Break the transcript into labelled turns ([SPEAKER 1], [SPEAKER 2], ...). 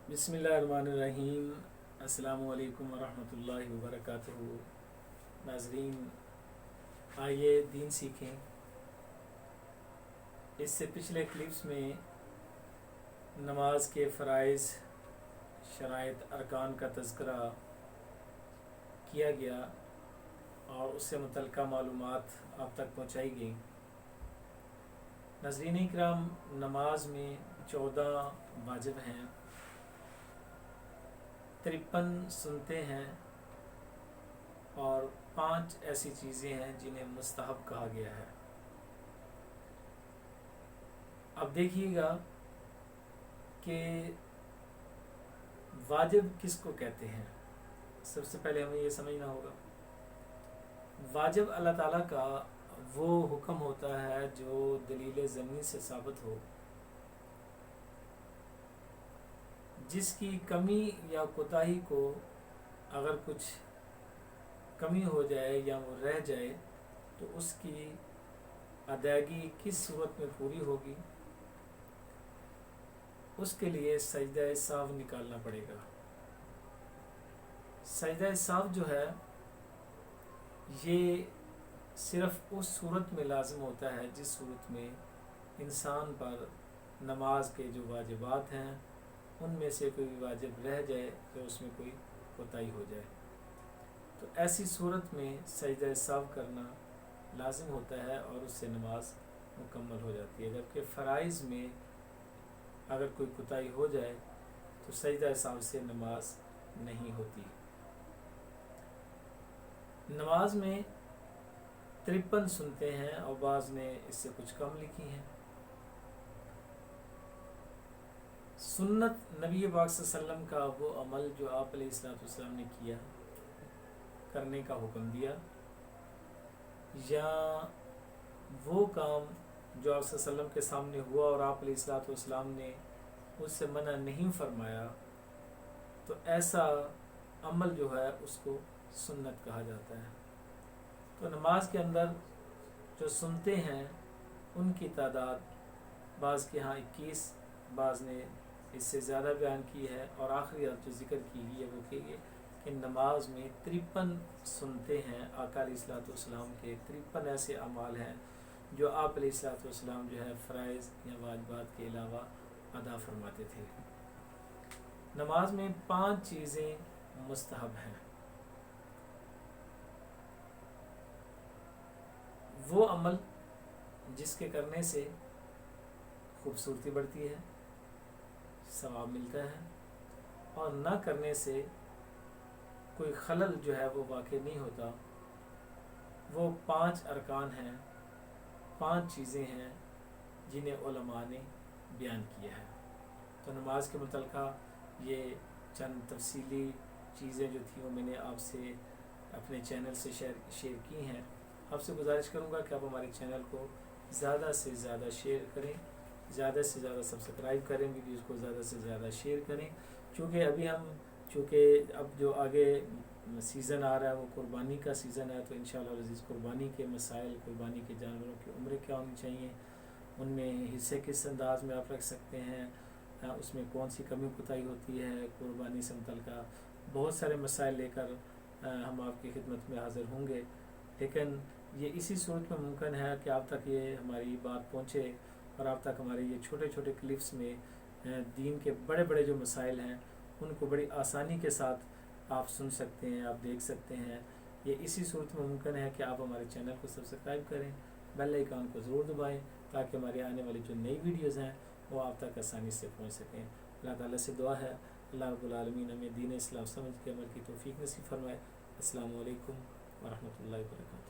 [SPEAKER 1] बिस्मिल्लाहिर्रहमानिर्रहीम। अस्सलामु अलैकुम वरहमतुल्लाहि वबरकातुहू। नाज़रीन, आइए दीन सीखें। इससे पिछले क्लिप्स में नमाज के फ़राइज़, शराइत, अरकान का तज़किरा किया गया और उससे मुतल्लिक़ मालूमात आप तक पहुँचाई गई। नाज़रीन इकराम, नमाज में 14 वाजिब हैं, 53 सुनते हैं और 5 ऐसी चीज़ें हैं जिन्हें मुस्तहब कहा गया है। अब देखिएगा कि वाजिब किसको कहते हैं। सबसे पहले हमें ये समझना होगा, वाजिब अल्लाह ताला का वो हुक्म होता है जो दलील ज़मीन से साबित हो, जिसकी कमी या कोताही को अगर कुछ कमी हो जाए या वो रह जाए तो उसकी अदायगी किस सूरत में पूरी होगी, उसके लिए सजदा साव निकालना पड़ेगा। सजदा साव जो है ये सिर्फ़ उस सूरत में लाज़िम होता है जिस सूरत में इंसान पर नमाज के जो वाजिबात हैं उनमें से कोई वाजिब रह जाए या उसमें कोई कोताही हो जाए, तो ऐसी सूरत में सजदा साव करना लाजिम होता है और उससे नमाज मुकम्मल हो जाती है। जबकि फ़राइज़ में अगर कोई कोताही हो जाए तो सजदा साव से नमाज नहीं होती। नमाज में 53 सुनते हैं और बाज़ ने इससे कुछ कम लिखी हैं। सुन्नत नबी पाक सल्लल्लाहु अलैहि वसल्लम का वो अमल जो आप अलैहिस्सलाम ने किया, करने का हुक्म दिया, या वो काम जो आप सल्लल्लाहु अलैहि वसल्लम के सामने हुआ और आप अलैहिस्सलाम ने उससे मना नहीं फरमाया, तो ऐसा अमल जो है उसको सुन्नत कहा जाता है। तो नमाज के अंदर जो सुनते हैं उनकी तादाद बाज़ के यहाँ 21, बाज़ ने इससे ज़्यादा बयान की है, और आखिरी जो ज़िक्र की है वो की है कि नमाज में 53 सुनते हैं। आका अलैहिस्सलाम के 53 ऐसे अमाल हैं जो आप अलैहिस्सलाम जो है फ़राइज़ या वाजिबात के अलावा अदा फरमाते थे। नमाज में 5 चीज़ें मुस्तहब हैं। वो अमल जिसके करने से खूबसूरती बढ़ती है, सवाब मिलता है, और ना करने से कोई खलल जो है वो वाक़ई नहीं होता। वो 5 अरकान हैं, 5 चीज़ें हैं जिन्हें उलमा ने बयान किया है। तो नमाज के मुतल्लिक़ ये चंद तफसीली चीज़ें जो थी वो मैंने आपसे अपने चैनल से शेयर की हैं। आपसे गुजारिश करूँगा कि आप हमारे चैनल को ज़्यादा से ज़्यादा शेयर करें, ज़्यादा से ज़्यादा सब्सक्राइब करें, वीडियोज़ को ज़्यादा से ज़्यादा शेयर करें। चूँकि अब जो आगे सीज़न आ रहा है वो कुर्बानी का सीज़न है, तो इंशाअल्लाह अज़ीज़ कुर्बानी के मसाइल, कुर्बानी के जानवरों की उम्र क्या होनी चाहिए, उनमें हिस्से किस अंदाज में आप रख सकते हैं, उसमें कौन सी कमी कोताही होती है, कुर्बानी से मुतल्लिक़ बहुत सारे मसाइल लेकर हम आपकी खिदमत में हाज़िर होंगे। लेकिन ये इसी सूरत में मुमकिन है कि आप तक ये हमारी बात पहुँचे और आप तक हमारे ये छोटे छोटे क्लिप्स में दीन के बड़े बड़े जो मसाइल हैं उनको बड़ी आसानी के साथ आप सुन सकते हैं, आप देख सकते हैं। ये इसी सूरत में मुमकिन है कि आप हमारे चैनल को सब्सक्राइब करें, बेल आइकन को ज़रूर दबाएं ताकि हमारे आने वाली जो नई वीडियोज़ हैं वो आप तक आसानी से पहुंच सकें। अल्लाह ताला से दुआ है अल्लाह रब्बुल आलमीन हमें दीन इस्लाम समझ के अमल की तौफीक नसीब फरमाए। अस्सलामु अलैकुम वरहमतुल्लाहि वबरकातुहू।